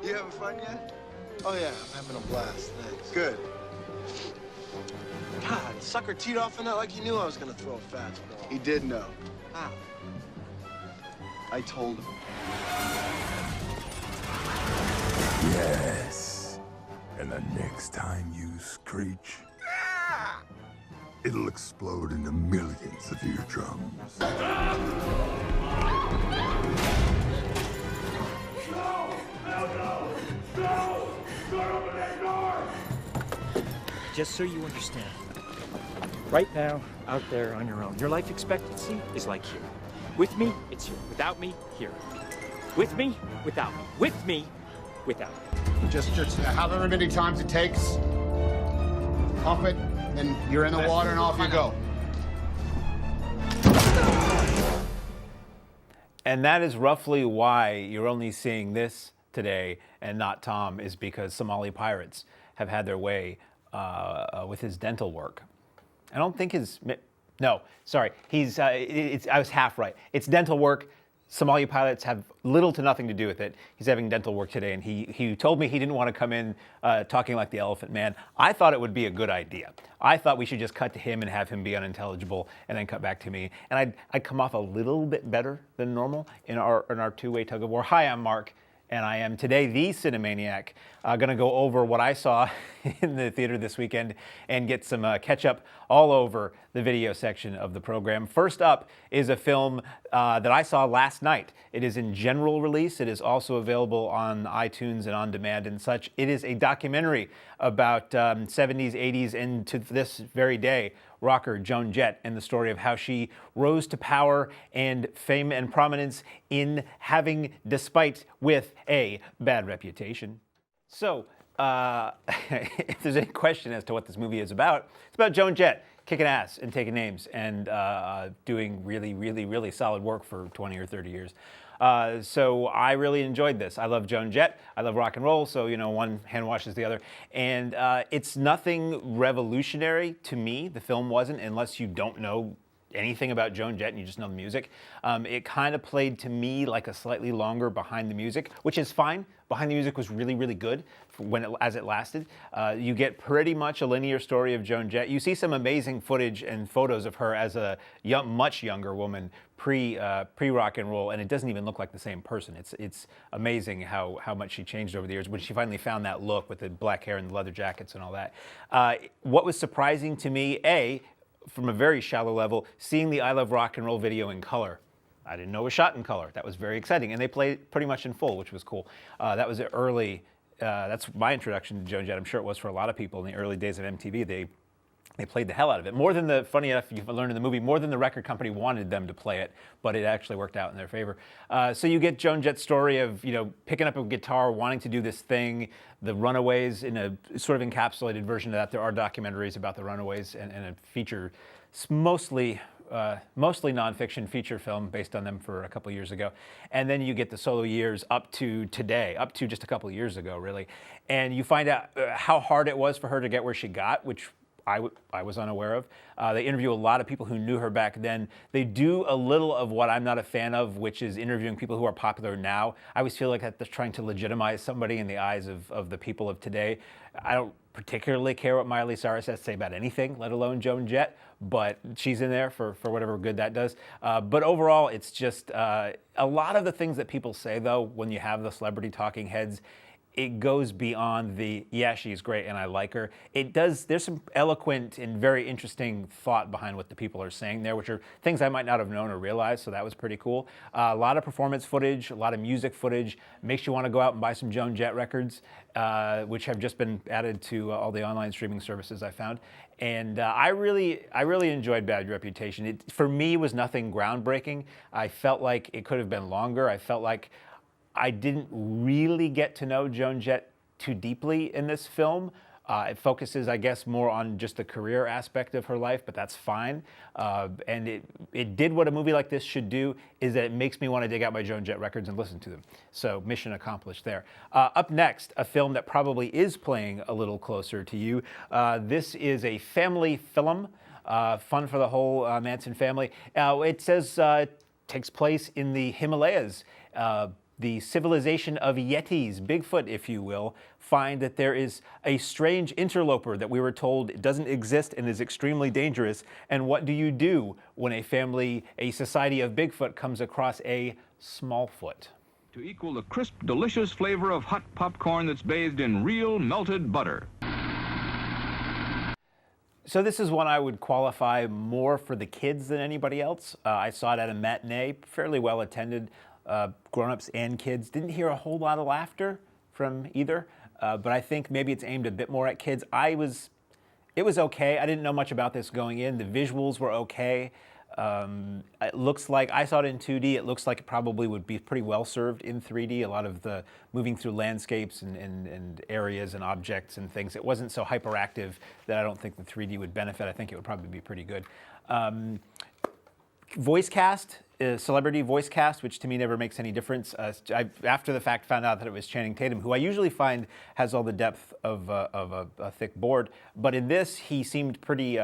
You having fun yet? Oh, yeah, I'm having a blast. Thanks. Good. God, sucker teed off in that like he knew I was going to throw a fastball. He did know. How? I told him. Yes. And the next time you screech, it'll explode into millions of eardrums. Just so you understand, right now, out there on your own, your life expectancy is like here. With me, it's here. Without me, here. With me, without me. With me, without me. Just however many times it takes, pump it, then you're in the water and off you go. And that is roughly why you're only seeing this today and not Tom, is because Somali pirates have had their way with his dental work. I don't think no, sorry. I was half right. It's dental work. Somali pilots have little to nothing to do with it. He's having dental work today, and he told me he didn't want to come in talking like the Elephant Man. I thought it would be a good idea. I thought we should just cut to him and have him be unintelligible, and then cut back to me. And I'd come off a little bit better than normal in our two-way tug of war. Hi, I'm Mark. And I am today the Cinemaniac, going to go over what I saw in the theater this weekend and get some catch up all over the video section of the program. First up is a film that I saw last night. It is in general release. It is also available on iTunes and on demand and such. It is a documentary about 70s, 80s, and to this very day, rocker Joan Jett, and the story of how she rose to power and fame and prominence in having, despite with a bad reputation. So, if there's any question as to what this movie is about, it's about Joan Jett kicking ass and taking names and doing really, really, really solid work for 20 or 30 years. So I really enjoyed this. I love Joan Jett. I love rock and roll. So, one hand washes the other. And it's nothing revolutionary to me. The film wasn't, unless you don't know anything about Joan Jett and you just know the music. It kind of played to me like a slightly longer Behind the Music, which is fine. Behind the Music was really, really good as it lasted. You get pretty much a linear story of Joan Jett. You see some amazing footage and photos of her as a much younger woman pre-rock and roll, and it doesn't even look like the same person. It's amazing how much she changed over the years when she finally found that look with the black hair and the leather jackets and all that. What was surprising to me, from a very shallow level, seeing the I Love Rock and Roll video in color. I didn't know it was shot in color. That was very exciting. And they played pretty much in full, which was cool. That was that's my introduction to Joan Jett. I'm sure it was for a lot of people in the early days of MTV. They played the hell out of it. More than funny enough, you've learned in the movie, more than the record company wanted them to play it, but it actually worked out in their favor. So you get Joan Jett's story of, picking up a guitar, wanting to do this thing, the Runaways, in a sort of encapsulated version of that. There are documentaries about the Runaways and a feature, mostly nonfiction feature film based on them for a couple years ago. And then you get the solo years up to today, up to just a couple years ago, really. And you find out how hard it was for her to get where she got, which I was unaware of. They interview a lot of people who knew her back then. They do a little of what I'm not a fan of, which is interviewing people who are popular now. I always feel like that's trying to legitimize somebody in the eyes of the people of today. I don't particularly care what Miley Cyrus has to say about anything, let alone Joan Jett, but she's in there for whatever good that does. But overall, it's just a lot of the things that people say, though, when you have the celebrity talking heads, it goes beyond she's great and I like her. There's some eloquent and very interesting thought behind what the people are saying there, which are things I might not have known or realized, so that was pretty cool. A lot of performance footage, a lot of music footage. Makes you want to go out and buy some Joan Jett records, which have just been added to all the online streaming services I found. And I really enjoyed Bad Reputation. It, for me, was nothing groundbreaking. I felt like it could have been longer. I felt like I didn't really get to know Joan Jett too deeply in this film. It focuses, I guess, more on just the career aspect of her life, but that's fine. And it did what a movie like this should do, is that it makes me want to dig out my Joan Jett records and listen to them. So mission accomplished there. Up next, a film that probably is playing a little closer to you. This is a family film, fun for the whole Manson family. It says takes place in the Himalayas. the civilization of Yetis, Bigfoot, if you will, find that there is a strange interloper that we were told doesn't exist and is extremely dangerous. And what do you do when a society of Bigfoot comes across a Smallfoot? To equal the crisp, delicious flavor of hot popcorn that's bathed in real melted butter. So this is one I would qualify more for the kids than anybody else. I saw it at a matinee, fairly well attended. Grown-ups and kids. Didn't hear a whole lot of laughter from either, but I think maybe it's aimed a bit more at kids. It was okay. I didn't know much about this going in. The visuals were okay. It looks like, I saw it in 2D, it looks like it probably would be pretty well served in 3D. A lot of the moving through landscapes and areas and objects and things. It wasn't so hyperactive that I don't think the 3D would benefit. I think it would probably be pretty good. Voice cast, celebrity voice cast, which to me never makes any difference. I, after the fact, found out that it was Channing Tatum, who I usually find has all the depth of a thick board, but in this he seemed pretty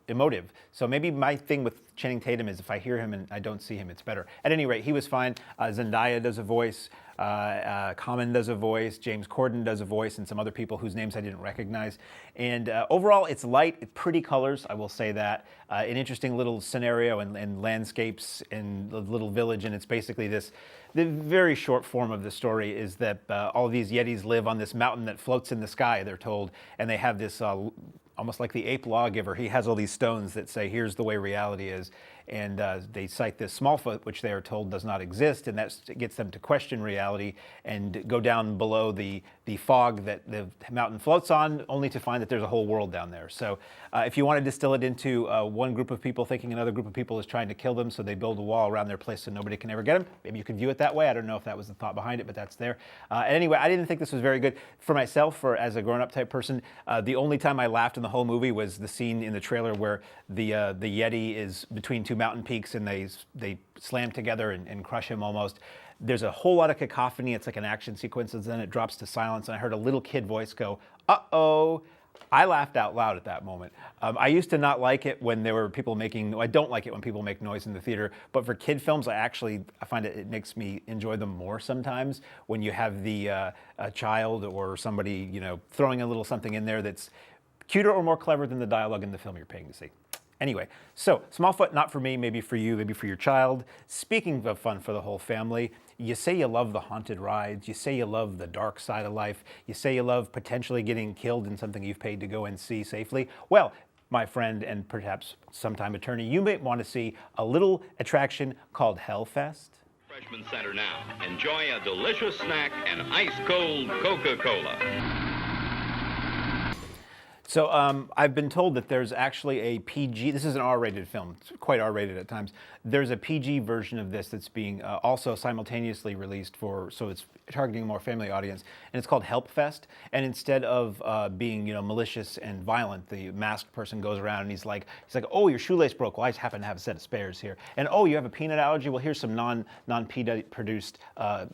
emotive. So maybe my thing with Channing Tatum is if I hear him and I don't see him, it's better. At any rate, he was fine. Zendaya does a voice. Common does a voice, James Corden does a voice, and some other people whose names I didn't recognize. And overall, it's light, pretty colors, I will say that. An interesting little scenario and landscapes in the little village, and it's basically this, the very short form of the story is that all these Yetis live on this mountain that floats in the sky, they're told, and they have this almost like the ape lawgiver. He has all these stones that say, here's the way reality is. And they cite this Smallfoot, which they are told does not exist, and that gets them to question reality and go down below the fog that the mountain floats on, only to find that there's a whole world down there. So if you want to distill it into one group of people thinking another group of people is trying to kill them, so they build a wall around their place so nobody can ever get them, maybe you could view it that way. I don't know if that was the thought behind it, but that's there. Anyway, I didn't think this was very good. For myself, or as a grown-up type person, the only time I laughed in the whole movie was the scene in the trailer where the Yeti is between two mountain peaks and they slam together and crush him almost. There's a whole lot of cacophony. It's like an action sequence, and then it drops to silence, and I heard a little kid voice go, "Uh-oh." I laughed out loud at that moment. I used to not like it when there were people I don't like it when people make noise in the theater, but for kid films, I find it makes me enjoy them more sometimes when you have a child or somebody, throwing a little something in there that's cuter or more clever than the dialogue in the film you're paying to see. Anyway, so Smallfoot, not for me, maybe for you, maybe for your child. Speaking of fun for the whole family, you say you love the haunted rides, you say you love the dark side of life, you say you love potentially getting killed in something you've paid to go and see safely. Well, my friend and perhaps sometime attorney, you may want to see a little attraction called Hellfest. Freshman Center now. Enjoy a delicious snack and ice-cold Coca-Cola. So I've been told that there's actually a PG, this is an R-rated film, it's quite R-rated at times. There's a PG version of this that's being also simultaneously released so it's targeting a more family audience, and it's called Helpfest. And instead of being, malicious and violent, the masked person goes around and he's like, "Oh, your shoelace broke. Well, I just happen to have a set of spares here. And oh, you have a peanut allergy. Well, here's some non-peanut produced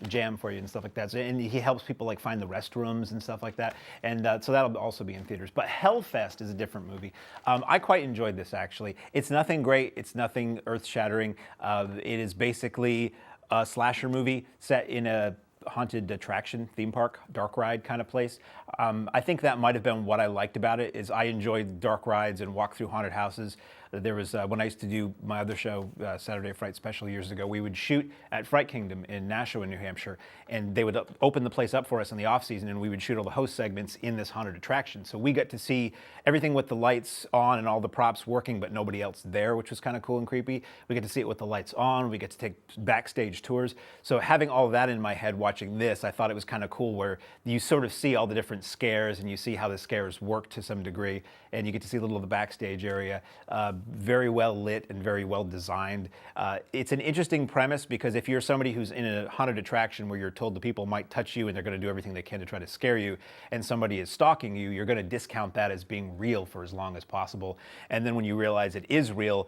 jam for you," and stuff like that. So, and he helps people find the restrooms and stuff like that. And so that'll also be in theaters. But Hellfest is a different movie. I quite enjoyed this, actually. It's nothing great. It's nothing earth-shattering. It is basically a slasher movie set in a haunted attraction, theme park, dark ride kind of place. I think that might have been what I liked about it, is I enjoyed dark rides and walk through haunted houses. There was, when I used to do my other show, Saturday Fright Special years ago, we would shoot at Fright Kingdom in Nashua, New Hampshire, and they would open the place up for us in the off season, and we would shoot all the host segments in this haunted attraction. So we got to see everything with the lights on and all the props working, but nobody else there, which was kind of cool and creepy. We get to see it with the lights on. We get to take backstage tours. So having all of that in my head watching this, I thought it was kind of cool, where you sort of see all the different scares and you see how the scares work to some degree, and you get to see a little of the backstage area. Very well lit and very well designed. It's an interesting premise, because if you're somebody who's in a haunted attraction where you're told the people might touch you and they're going to do everything they can to try to scare you, and somebody is stalking you, you're going to discount that as being real for as long as possible. And then when you realize it is real,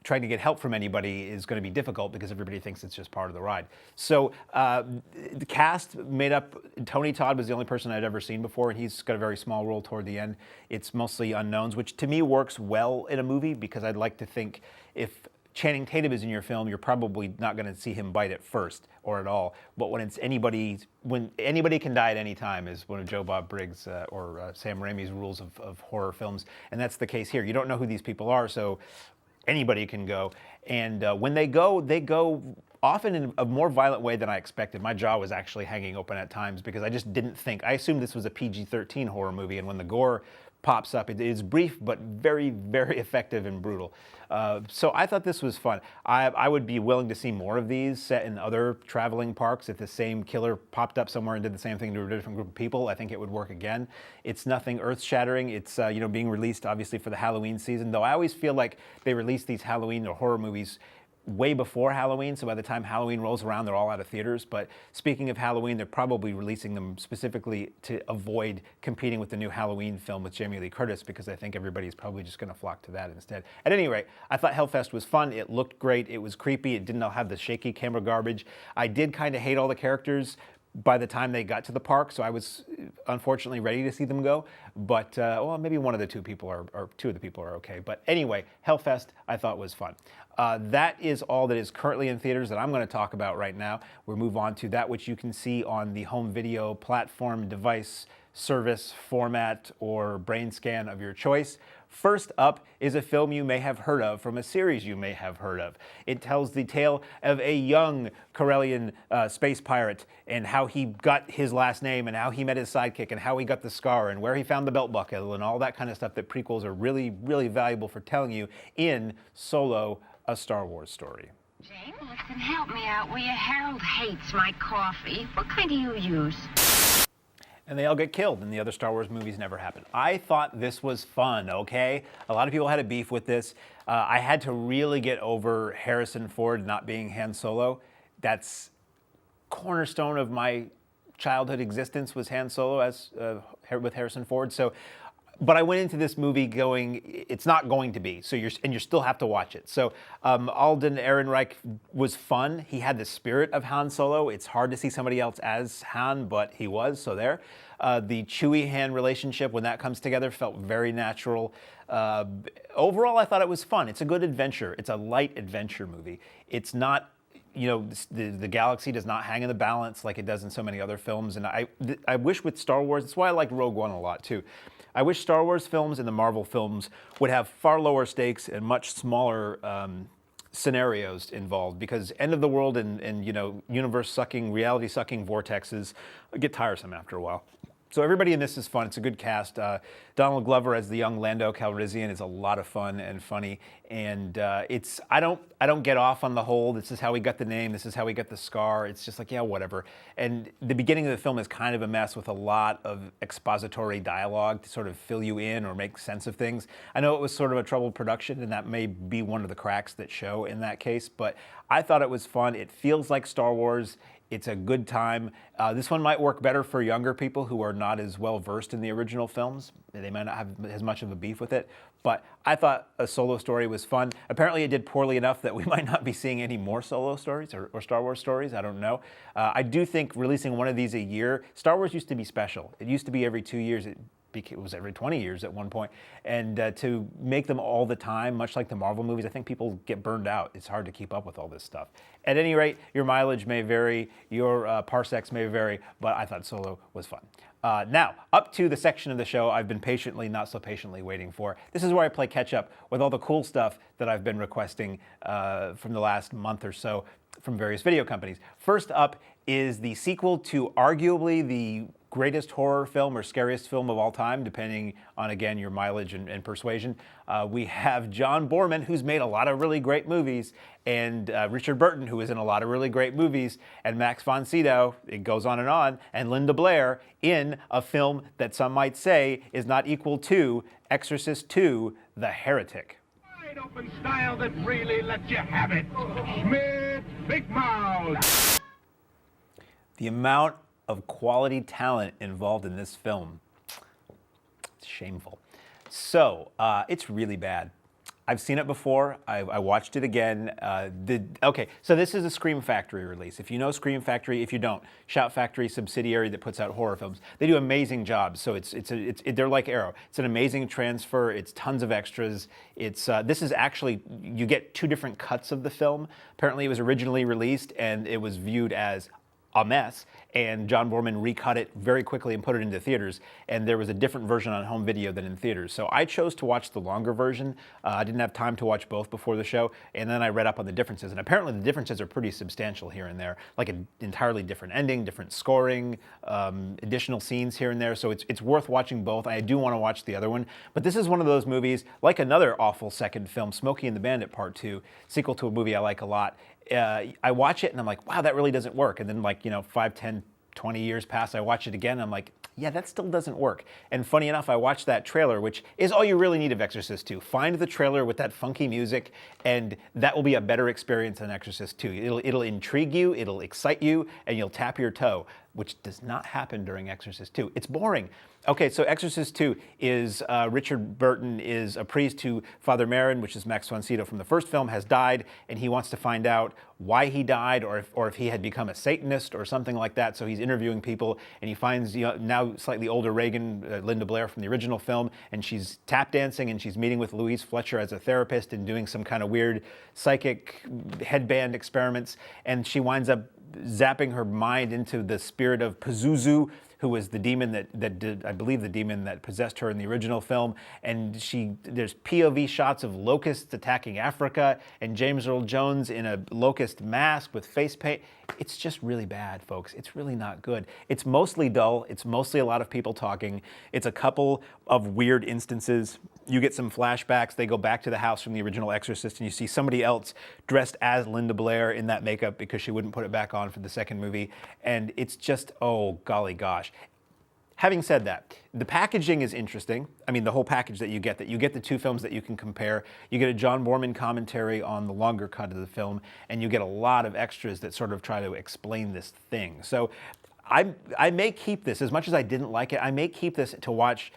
trying to get help from anybody is going to be difficult, because everybody thinks it's just part of the ride. So the cast made up, Tony Todd was the only person I'd ever seen before, and he's got a very small role toward the end. It's mostly unknowns, which to me works well in a movie, because I'd like to think if Channing Tatum is in your film, you're probably not going to see him bite at first or at all. But when anybody can die at any time is one of Joe Bob Briggs or Sam Raimi's rules of horror films, and that's the case here. You don't know who these people are, so anybody can go. And when they go often in a more violent way than I expected. My jaw was actually hanging open at times because I just didn't think. I assumed this was a PG-13 horror movie, and when the gore pops up, it is brief but very, very effective and brutal. So I thought this was fun. I would be willing to see more of these set in other traveling parks. If the same killer popped up somewhere and did the same thing to a different group of people, I think it would work again. It's nothing earth-shattering. It's being released obviously for the Halloween season, though I always feel like they release these Halloween or horror movies way before Halloween, so by the time Halloween rolls around, they're all out of theaters. But speaking of Halloween, they're probably releasing them specifically to avoid competing with the new Halloween film with Jamie Lee Curtis, because I think everybody's probably just going to flock to that instead. At any rate, I thought Hellfest was fun. It looked great. It was creepy. It didn't have the shaky camera garbage. I did kind of hate all the characters by the time they got to the park, so I was unfortunately ready to see them go. But well, maybe one of the two people or two of the people are okay. But anyway, Hellfest I thought was fun. That is all that is currently in theaters that I'm going to talk about right now. We'll move on to that which you can see on the home video platform, device, service, format, or brain scan of your choice. First up is a film you may have heard of from a series you may have heard of. It tells the tale of a young Corellian space pirate and how he got his last name and how he met his sidekick and how he got the scar and where he found the belt buckle and all that kind of stuff that prequels are really, really valuable for telling you in Solo, a Star Wars story. Jane, listen, help me out, will you? Harold hates my coffee. What kind do you use? And they all get killed, and the other Star Wars movies never happen. I thought this was fun, okay? A lot of people had a beef with this. I had to really get over Harrison Ford not being Han Solo. That's cornerstone of my childhood existence, was Han Solo as with Harrison Ford. So, but I went into this movie going, it's not going to be. So you still have to watch it. So Alden Ehrenreich was fun. He had the spirit of Han Solo. It's hard to see somebody else as Han, but he was. So there. The Chewie-Han relationship, when that comes together, felt very natural. Overall, I thought it was fun. It's a good adventure. It's a light adventure movie. It's not, the galaxy does not hang in the balance like it does in so many other films. And I wish with Star Wars, that's why I like Rogue One a lot too. I wish Star Wars films and the Marvel films would have far lower stakes and much smaller scenarios involved, because end of the world and universe-sucking, reality-sucking vortexes get tiresome after a while. So everybody in this is fun. It's a good cast. Donald Glover as the young Lando Calrissian is a lot of fun and funny. And I don't get off on the whole, this is how he got the name, this is how he got the scar. It's just like, yeah, whatever. And the beginning of the film is kind of a mess with a lot of expository dialogue to sort of fill you in or make sense of things. I know it was sort of a troubled production, and that may be one of the cracks that show in that case. But I thought it was fun. It feels like Star Wars. It's a good time. This one might work better for younger people who are not as well versed in the original films. They might not have as much of a beef with it. But I thought A Solo Story was fun. Apparently it did poorly enough that we might not be seeing any more Solo stories or Star Wars stories. I don't know. I do think releasing one of these a year, Star Wars used to be special. It used to be every 2 years. It was every 20 years at one point. And to make them all the time, much like the Marvel movies, I think people get burned out. It's hard to keep up with all this stuff. At any rate, your mileage may vary, your parsecs may vary, but I thought Solo was fun. Now, up to the section of the show I've been patiently, not so patiently waiting for. This is where I play catch up with all the cool stuff that I've been requesting from the last month or so from various video companies. First up is the sequel to arguably the greatest horror film or scariest film of all time, depending on, again, your mileage and persuasion. We have John Boorman, who's made a lot of really great movies, and Richard Burton, who is in a lot of really great movies, and Max von Sydow, it goes on, and Linda Blair in a film that some might say is not equal to Exorcist II, The Heretic. Wide open style that really lets you have it. Schmidt, Big Mouth. The amount of quality talent involved in this film, it's shameful. So, it's really bad. I've seen it before. I watched it again. Okay, so this is a Scream Factory release. If you know Scream Factory, if you don't, Shout Factory subsidiary that puts out horror films. They do amazing jobs. So they're like Arrow. It's an amazing transfer. It's tons of extras. This is actually, you get 2 different cuts of the film. Apparently, it was originally released and it was viewed as a mess, and John Boorman recut it very quickly and put it into theaters, and there was a different version on home video than in theaters. So I chose to watch the longer version. I didn't have time to watch both before the show, and then I read up on the differences, and apparently the differences are pretty substantial here and there, like an entirely different ending, different scoring, additional scenes here and there, so it's worth watching both. I do want to watch the other one, but this is one of those movies, like another awful second film, Smokey and the Bandit Part 2, sequel to a movie I like a lot. I watch it and I'm like, wow, that really doesn't work. And then 5, 10, 20 years pass, I watch it again and I'm like, yeah, that still doesn't work. And funny enough, I watched that trailer, which is all you really need of Exorcist II. Find the trailer with that funky music and that will be a better experience than Exorcist II. It'll intrigue you, it'll excite you, and you'll tap your toe, which does not happen during Exorcist II. It's boring. Okay, so Exorcist II is Richard Burton is a priest who Father Merrin, which is Max von Sydow from the first film, has died, and he wants to find out why he died, or if he had become a Satanist or something like that. So he's interviewing people, and he finds now slightly older Reagan, Linda Blair from the original film, and she's tap dancing, and she's meeting with Louise Fletcher as a therapist and doing some kind of weird psychic headband experiments, and she winds up zapping her mind into the spirit of Pazuzu, who was the demon that did, I believe, the demon that possessed her in the original film. And there's POV shots of locusts attacking Africa and James Earl Jones in a locust mask with face paint. It's just really bad, folks. It's really not good. It's mostly dull. It's mostly a lot of people talking. It's a couple of weird instances. You get some flashbacks. They go back to the house from the original Exorcist, and you see somebody else dressed as Linda Blair in that makeup because she wouldn't put it back on for the second movie. And it's just, oh, golly gosh. Having said that, the packaging is interesting. I mean, the whole package that you get the 2 films that you can compare. You get a John Boorman commentary on the longer cut of the film, and you get a lot of extras that sort of try to explain this thing. So I may keep this, as much as I didn't like it, I may keep this to watch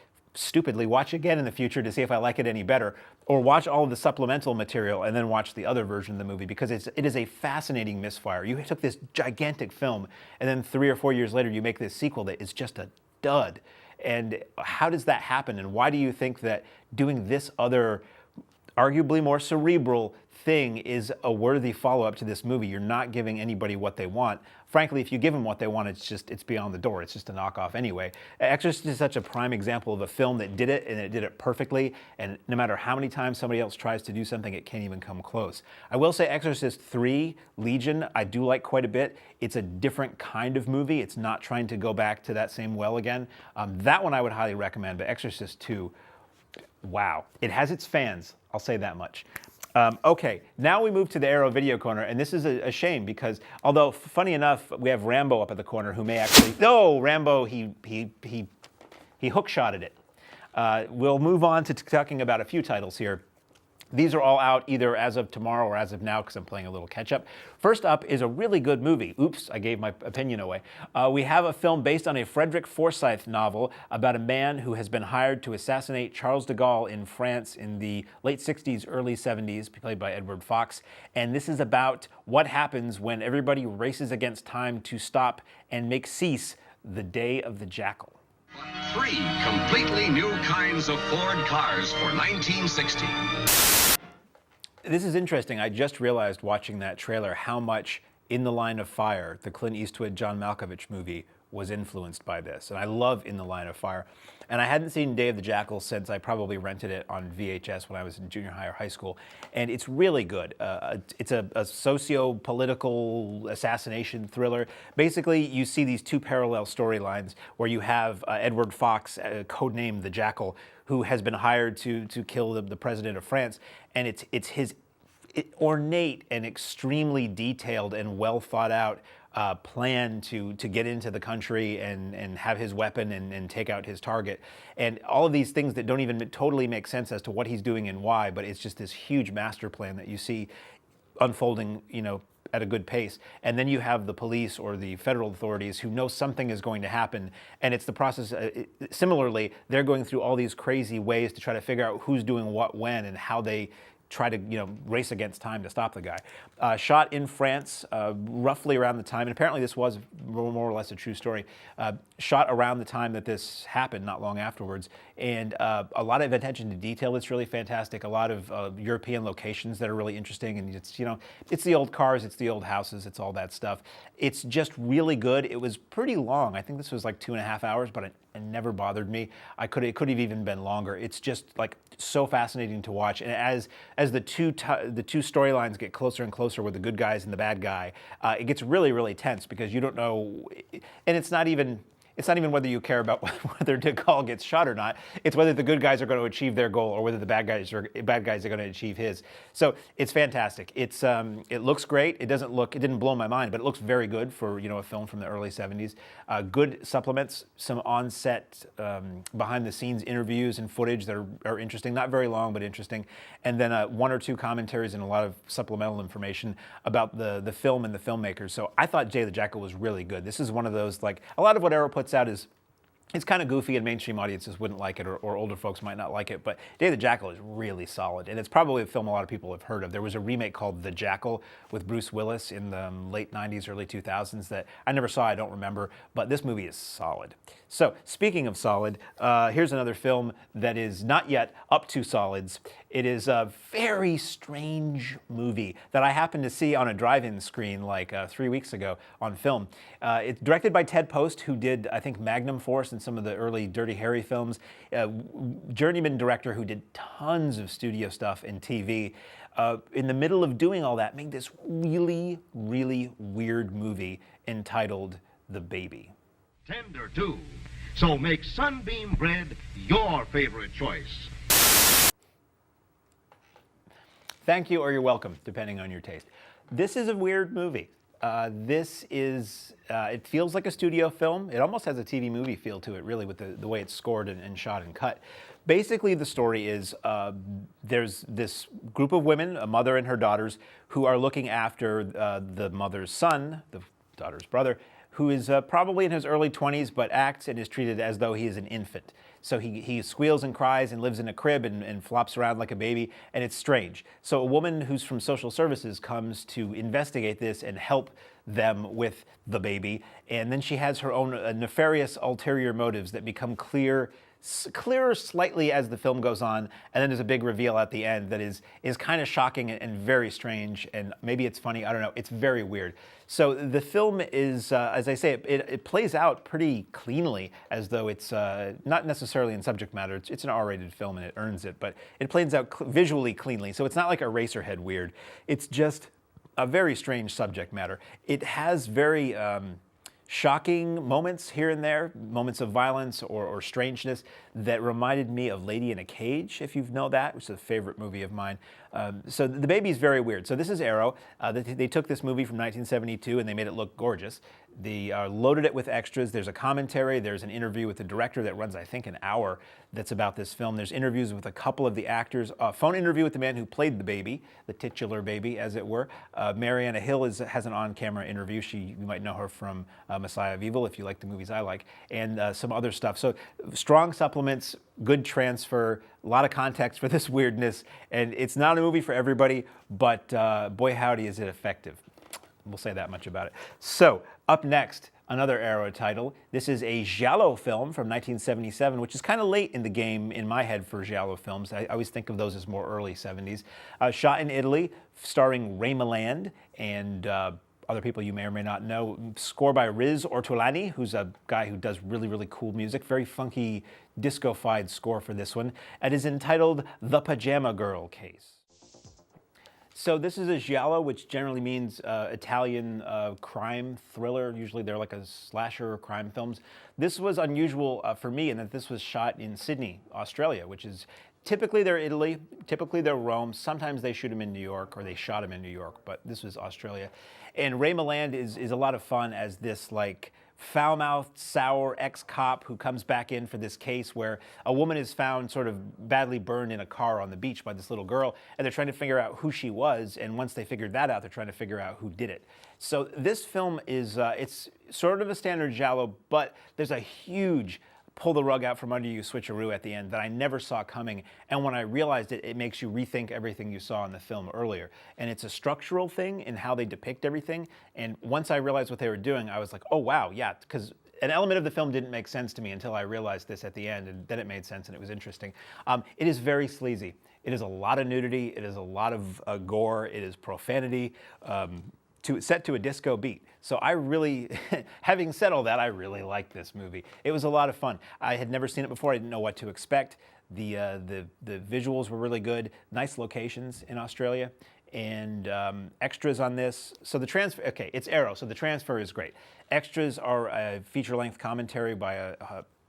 again in the future to see if I like it any better, or watch all of the supplemental material and then watch the other version of the movie, because it is a fascinating misfire. You took this gigantic film, and then 3 or 4 years later you make this sequel that is just a dud. And how does that happen? And why do you think that doing this other, arguably more cerebral thing is a worthy follow-up to this movie? You're not giving anybody what they want. Frankly, if you give them what they want, it's beyond the door. It's just a knockoff anyway. Exorcist is such a prime example of a film that did it, and it did it perfectly, and no matter how many times somebody else tries to do something, it can't even come close. I will say Exorcist III, Legion, I do like quite a bit. It's a different kind of movie. It's not trying to go back to that same well again. That one I would highly recommend, but Exorcist II, wow. It has its fans, I'll say that much. Okay, now we move to the Arrow Video Corner, and this is a shame because, although funny enough, we have Rambo up at the corner who may actually, Rambo, he hook-shotted it. We'll move on to talking about a few titles here. These are all out either as of tomorrow or as of now because I'm playing a little catch-up. First up is a really good movie. Oops, I gave my opinion away. We have a film based on a Frederick Forsyth novel about a man who has been hired to assassinate Charles de Gaulle in France in the late 60s, early 70s, played by Edward Fox. And this is about what happens when everybody races against time to stop and make cease the day of the Jackal. 3 completely new kinds of Ford cars for 1960. This is interesting. I just realized watching that trailer how much In the Line of Fire, the Clint Eastwood, John Malkovich movie, was influenced by this. And I love In the Line of Fire. And I hadn't seen Day of the Jackal since I probably rented it on VHS when I was in junior high or high school. And it's really good. It's a socio-political assassination thriller. Basically, you see these 2 parallel storylines where you have Edward Fox, codenamed the Jackal, who has been hired to kill the president of France. And it's his ornate and extremely detailed and well thought out plan to get into the country and have his weapon and take out his target. And all of these things that don't even totally make sense as to what he's doing and why, but it's just this huge master plan that you see unfolding, at a good pace. And then you have the police or the federal authorities who know something is going to happen. And it's the process, similarly, they're going through all these crazy ways to try to figure out who's doing what when and how they try to race against time to stop the guy. Shot in France, roughly around the time, and apparently this was more or less a true story. Shot around the time that this happened, not long afterwards, and a lot of attention to detail that's really fantastic. A lot of European locations that are really interesting, and it's the old cars, it's the old houses, it's all that stuff. It's just really good. It was pretty long. I think this was like 2.5 hours, but it never bothered me. It could have even been longer. It's just like so fascinating to watch. And as the two storylines get closer and closer with the good guys and the bad guy, it gets really, really tense because you don't know, and it's not even whether you care about whether Jackal gets shot or not. It's whether the good guys are going to achieve their goal or whether the bad guys are going to achieve his. So it's fantastic. It looks great. It didn't blow my mind, but it looks very good for a film from the early 70s. Good supplements, some on-set behind-the-scenes interviews and footage that are interesting. Not very long, but interesting. And then 1 or 2 commentaries and a lot of supplemental information about the film and the filmmakers. So I thought Jay the Jackal was really good. This is one of those, like, a lot of what Arrow puts out is, it's kind of goofy and mainstream audiences wouldn't like it, or older folks might not like it, but Day the Jackal is really solid, and it's probably a film a lot of people have heard of. There was a remake called The Jackal with Bruce Willis in the late 90s, early 2000s that I never saw, I don't remember, but this movie is solid. So, speaking of solid, here's another film that is not yet up to solids. It is a very strange movie that I happened to see on a drive-in screen like 3 weeks ago on film. It's directed by Ted Post, who did, I think, Magnum Force and some of the early Dirty Harry films. Journeyman director who did tons of studio stuff and TV. In the middle of doing all that, made this really, really weird movie entitled The Baby. Tender, too. So make Sunbeam bread your favorite choice. Thank you, or you're welcome, depending on your taste. This is a weird movie. It feels like a studio film. It almost has a TV movie feel to it, really, with the way it's scored and shot and cut. Basically, the story is there's this group of women, a mother and her daughters, who are looking after the mother's son, the daughter's brother, who is probably in his early 20s, but acts and is treated as though he is an infant. So he squeals and cries and lives in a crib and flops around like a baby, and it's strange. So a woman who's from social services comes to investigate this and help them with the baby, and then she has her own nefarious ulterior motives that become clearer slightly as the film goes on, and then there's a big reveal at the end that is kind of shocking and very strange, and maybe it's funny, I don't know, it's very weird. So the film is, as I say, it plays out pretty cleanly, as though it's not necessarily in subject matter, it's an R-rated film and it earns it, but it plays out visually cleanly, so it's not like Eraserhead weird, it's just a very strange subject matter. It has very shocking moments here and there, moments of violence or strangeness that reminded me of Lady in a Cage, if you know that, which is a favorite movie of mine. So The Baby is very weird. So this is Arrow. They took this movie from 1972 and they made it look gorgeous. They loaded it with extras. There's a commentary. There's an interview with the director that runs, I think, an hour that's about this film. There's interviews with a couple of the actors. A phone interview with the man who played the baby, the titular baby, as it were. Mariana Hill has an on-camera interview. You might know her from Messiah of Evil, if you like the movies I like, and some other stuff. So strong supplements, good transfer, a lot of context for this weirdness, and it's not a movie for everybody, but boy howdy is it effective. We'll say that much about it. So, up next, another Arrow title. This is a giallo film from 1977, which is kind of late in the game in my head for giallo films. I always think of those as more early 70s. Shot in Italy, starring Ray Milland and other people you may or may not know. Score by Riz Ortolani, who's a guy who does really, really cool music. Very funky, disco-fied score for this one. It is entitled The Pajama Girl Case. So this is a giallo, which generally means Italian crime thriller. Usually they're like a slasher or crime films. This was unusual for me in that this was shot in Sydney, Australia, which is typically they're Italy, typically they're Rome. Sometimes they shoot them in New York, or they shot them in New York, but this was Australia. And Ray Milland is a lot of fun as this like foul-mouthed, sour ex-cop who comes back in for this case where a woman is found sort of badly burned in a car on the beach by this little girl, and they're trying to figure out who she was, and once they figured that out, they're trying to figure out who did it. So this film is, it's sort of a standard giallo, but there's a huge pull the rug out from under you switcheroo at the end that I never saw coming. And when I realized it, it makes you rethink everything you saw in the film earlier. And it's a structural thing in how they depict everything. And once I realized what they were doing, I was like, oh, wow, yeah, because an element of the film didn't make sense to me until I realized this at the end, and then it made sense and it was interesting. It is very sleazy. It is a lot of nudity. It is a lot of gore. It is profanity. Set to a disco beat. So I really, having said all that, I really liked this movie. It was a lot of fun. I had never seen it before. I didn't know what to expect. The visuals were really good. Nice locations in Australia. And extras on this. So the transfer, okay, it's Arrow, so the transfer is great. Extras are a feature-length commentary by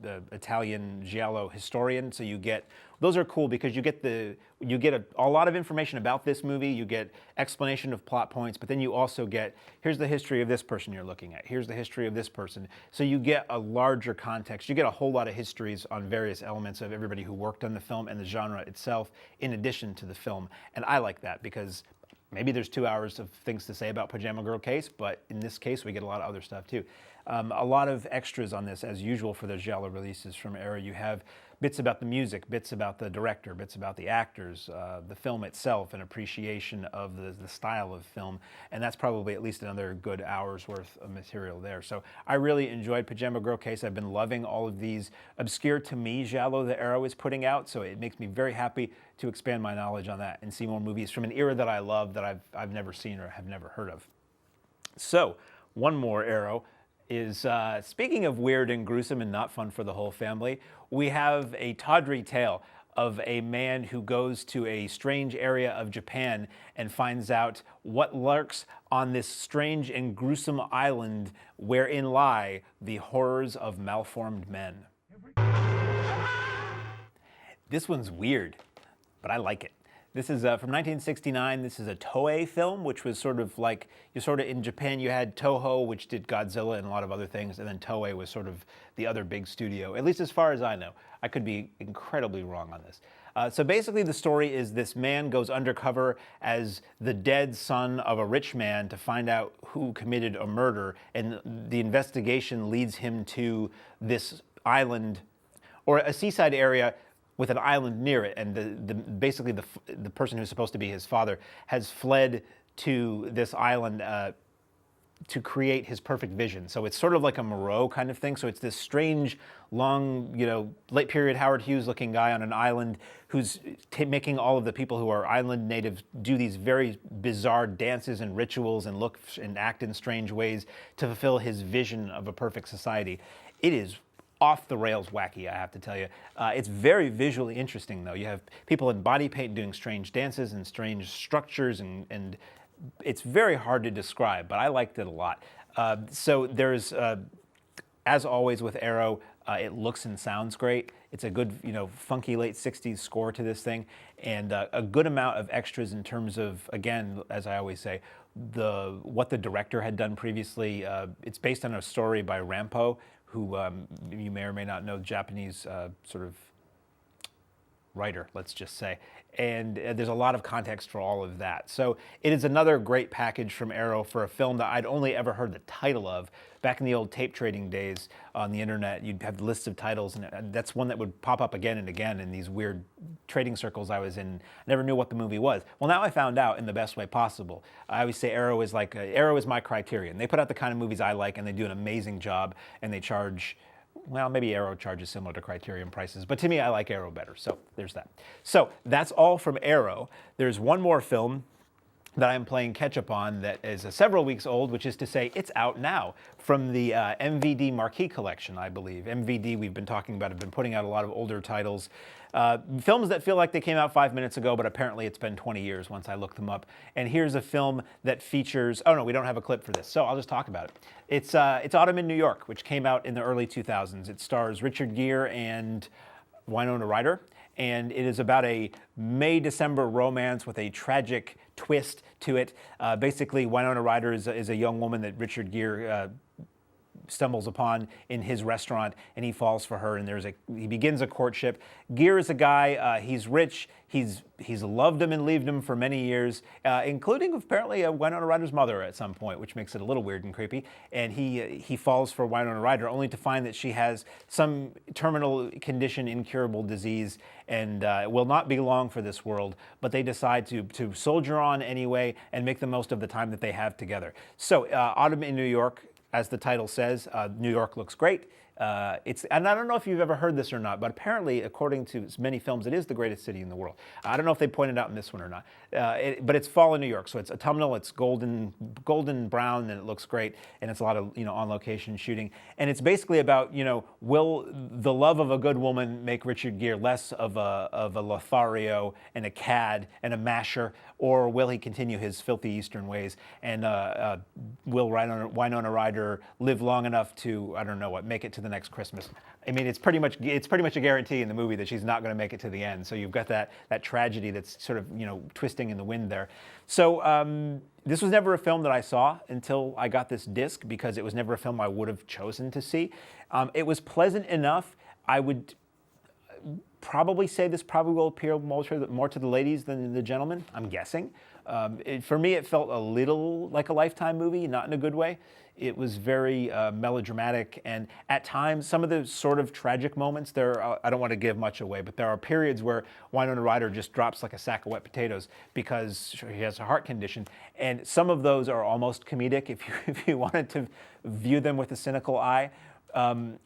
the Italian giallo historian. So you get, those are cool because you get a lot of information about this movie. You get explanation of plot points, but then you also get, here's the history of this person you're looking at. Here's the history of this person. So you get a larger context. You get a whole lot of histories on various elements of everybody who worked on the film and the genre itself, in addition to the film. And I like that because maybe there's 2 hours of things to say about Pajama Girl Case, but in this case, we get a lot of other stuff too. A lot of extras on this, as usual for those giallo releases from Arrow. You have bits about the music, bits about the director, bits about the actors, the film itself, an appreciation of the style of film, and that's probably at least another good hour's worth of material there. So I really enjoyed Pajama Girl Case. I've been loving all of these obscure to me giallo that Arrow is putting out, so it makes me very happy to expand my knowledge on that and see more movies from an era that I love that I've never seen or have never heard of. So one more Arrow is, speaking of weird and gruesome and not fun for the whole family, we have a tawdry tale of a man who goes to a strange area of Japan and finds out what lurks on this strange and gruesome island wherein lie the horrors of malformed men. This one's weird, but I like it. This is from 1969. This is a Toei film, which was sort of like, in Japan you had Toho, which did Godzilla and a lot of other things, and then Toei was sort of the other big studio, at least as far as I know. I could be incredibly wrong on this. So basically the story is this man goes undercover as the dead son of a rich man to find out who committed a murder, and the investigation leads him to this island, or a seaside area with an island near it, and basically the person who's supposed to be his father has fled to this island to create his perfect vision. So it's sort of like a Moreau kind of thing. So it's this strange, long, late period Howard Hughes looking guy on an island who's making all of the people who are island natives do these very bizarre dances and rituals and look and act in strange ways to fulfill his vision of a perfect society. It is off the rails wacky, I have to tell you. It's very visually interesting, though. You have people in body paint doing strange dances and strange structures, and it's very hard to describe, but I liked it a lot. So there's, as always with Arrow, it looks and sounds great. It's a good, funky late 60s score to this thing, and a good amount of extras in terms of, again, as I always say, what the director had done previously. It's based on a story by Rampo, who you may or may not know, Japanese sort of writer, let's just say. And there's a lot of context for all of that. So it is another great package from Arrow for a film that I'd only ever heard the title of. Back in the old tape trading days on the internet, you'd have lists of titles, and that's one that would pop up again and again in these weird trading circles I was in. I never knew what the movie was. Well, now I found out in the best way possible. I always say Arrow is my criterion. They put out the kind of movies I like, and they do an amazing job, and they charge, well, maybe Arrow charges similar to Criterion prices, but to me, I like Arrow better, so there's that. So that's all from Arrow. There's one more film that I'm playing catch-up on that is several weeks old, which is to say it's out now from the MVD Marquee Collection, I believe. MVD, we've been talking about, have been putting out a lot of older titles. Films that feel like they came out 5 minutes ago, but apparently it's been 20 years once I looked them up. And here's a film that features, oh no, we don't have a clip for this, so I'll just talk about it. It's Autumn in New York, which came out in the early 2000s. It stars Richard Gere and Winona Ryder, and it is about a May-December romance with a tragic twist to it. Basically, Winona Ryder is a young woman that Richard Gere stumbles upon in his restaurant, and he falls for her, and he begins a courtship. Gere is a guy, he's rich, he's loved him and leaved him for many years, including apparently Winona Ryder's mother at some point, which makes it a little weird and creepy. And he falls for Winona Ryder only to find that she has some terminal condition, incurable disease, and it will not be long for this world, but they decide to soldier on anyway and make the most of the time that they have together. So, Autumn in New York, as the title says, New York looks great. And I don't know if you've ever heard this or not, but apparently, according to many films, it is the greatest city in the world. I don't know if they pointed out in this one or not, but it's fall in New York, so it's autumnal, it's golden brown, and it looks great, and it's a lot of on location shooting, and it's basically about will the love of a good woman make Richard Gere less of a Lothario and a cad and a masher, or will he continue his filthy Eastern ways, and will Winona Ryder live long enough to, I don't know what, make it to the next Christmas? I mean, it's pretty much a guarantee in the movie that she's not going to make it to the end. So you've got that tragedy that's sort of twisting in the wind there. So this was never a film that I saw until I got this disc, because it was never a film I would have chosen to see. It was pleasant enough. I would probably say this probably will appeal more to the ladies than the gentlemen, I'm guessing. For me, it felt a little like a Lifetime movie, not in a good way. It was very melodramatic, and at times, some of the sort of tragic moments, I don't want to give much away, but there are periods where Winona Ryder just drops like a sack of wet potatoes because she has a heart condition, and some of those are almost comedic if you wanted to view them with a cynical eye.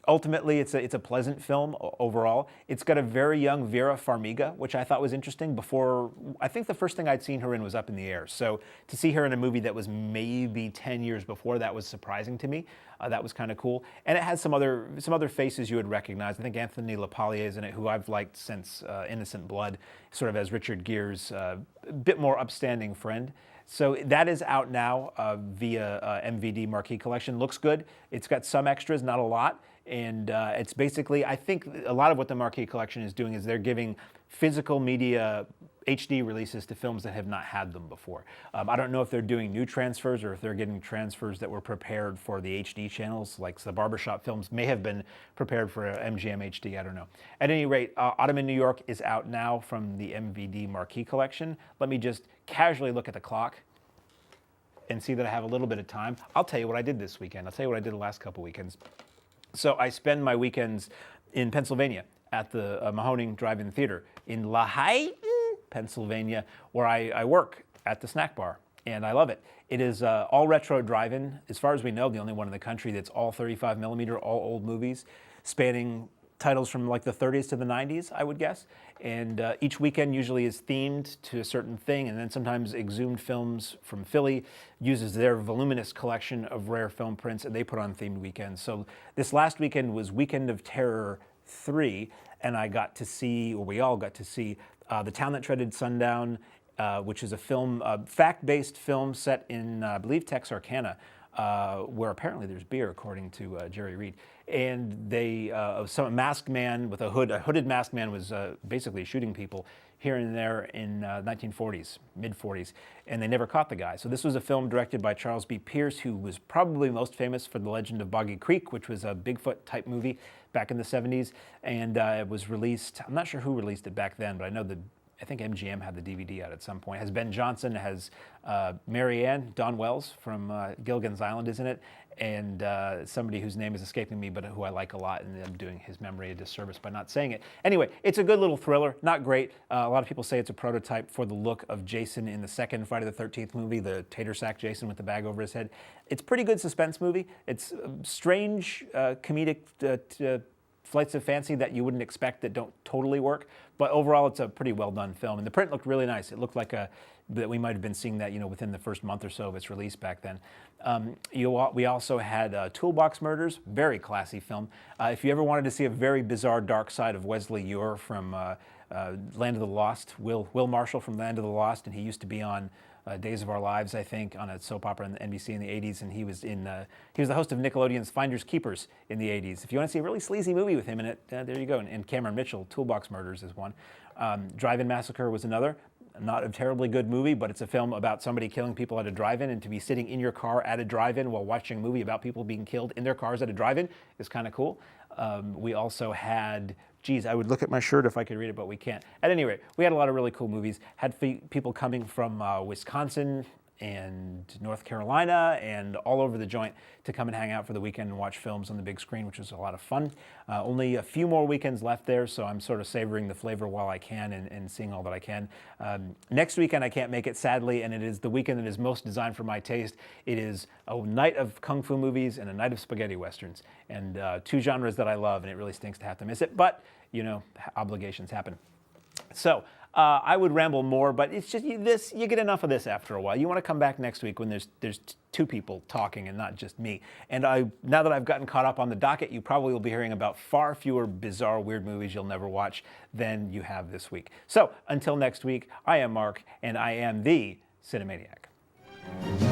Ultimately, it's a pleasant film overall. It's got a very young Vera Farmiga, which I thought was interesting. Before, I think the first thing I'd seen her in was Up in the Air. So to see her in a movie that was maybe 10 years before that was surprising to me. That was kind of cool. And it has some other faces you would recognize. I think Anthony LaPaglia is in it, who I've liked since Innocent Blood, sort of as Richard Gere's bit more upstanding friend. So that is out now via MVD Marquee Collection. Looks good. It's got some extras, not a lot. And it's basically, I think a lot of what the Marquee Collection is doing is they're giving physical media HD releases to films that have not had them before. I don't know if they're doing new transfers or if they're getting transfers that were prepared for the HD channels, like the barbershop films may have been prepared for MGM HD, I don't know. At any rate, Autumn in New York is out now from the MVD Marquee Collection. Let me just casually look at the clock and see that I have a little bit of time. I'll tell you what I did this weekend. I'll tell you what I did the last couple weekends. So I spend my weekends in Pennsylvania at the Mahoning Drive-In Theater in Laheyden, Pennsylvania, where I work at the snack bar, and I love it. It is all retro drive-in. As far as we know, the only one in the country that's all 35 millimeter, all old movies, spanning titles from like the 30s to the 90s, I would guess. And each weekend usually is themed to a certain thing, and then sometimes Exhumed Films from Philly uses their voluminous collection of rare film prints, and they put on themed weekends. So this last weekend was Weekend of Terror 3, and I got to see, or we all got to see, The Town That Treaded Sundown, which is a film, fact-based film set in, I believe, Texarkana, where apparently there's beer, according to Jerry Reed. And some masked man with a hooded masked man was basically shooting people here and there in 1940s, mid-40s, and they never caught the guy. So this was a film directed by Charles B. Pierce, who was probably most famous for The Legend of Boggy Creek, which was a Bigfoot-type movie back in the 70s, and it was released, I'm not sure who released it back then, but I think MGM had the DVD out at some point. It has Ben Johnson, has Mary Ann, Dawn Wells from Gilligan's Island is in it, and somebody whose name is escaping me, but who I like a lot, and I'm doing his memory a disservice by not saying it. Anyway, it's a good little thriller, not great. A lot of people say it's a prototype for the look of Jason in the second Friday the 13th movie, the tater sack Jason with the bag over his head. It's a pretty good suspense movie. It's strange, comedic flights of fancy that you wouldn't expect that don't totally work, but overall it's a pretty well done film, and the print looked really nice. It looked like that we might have been seeing that within the first month or so of its release back then. We also had Toolbox Murders, very classy film. If you ever wanted to see a very bizarre dark side of Wesley Ure from Land of the Lost, Will Marshall from Land of the Lost, and he used to be on Days of Our Lives, I think, on a soap opera on the NBC in the 80s, and he was the host of Nickelodeon's Finders Keepers in the 80s. If you want to see a really sleazy movie with him in it, there you go. And Cameron Mitchell, Toolbox Murders is one. Drive-In Massacre was another. Not a terribly good movie, but it's a film about somebody killing people at a drive-in, and to be sitting in your car at a drive-in while watching a movie about people being killed in their cars at a drive-in is kind of cool. We also had, geez, I would look at my shirt if I could read it, but we can't. At any rate, we had a lot of really cool movies. Had people coming from Wisconsin and North Carolina and all over the joint to come and hang out for the weekend and watch films on the big screen, which was a lot of fun. Only a few more weekends left there, so I'm sort of savoring the flavor while I can and seeing all that I can. Next weekend I can't make it, sadly, and it is the weekend that is most designed for my taste. It is a night of kung fu movies and a night of spaghetti westerns, and two genres that I love, and it really stinks to have to miss it, but, you know, obligations happen. So, I would ramble more, but it's just this. You get enough of this after a while. You want to come back next week when there's two people talking and not just me. And now that I've gotten caught up on the docket, you probably will be hearing about far fewer bizarre, weird movies you'll never watch than you have this week. So until next week, I am Mark, and I am the Cinemaniac.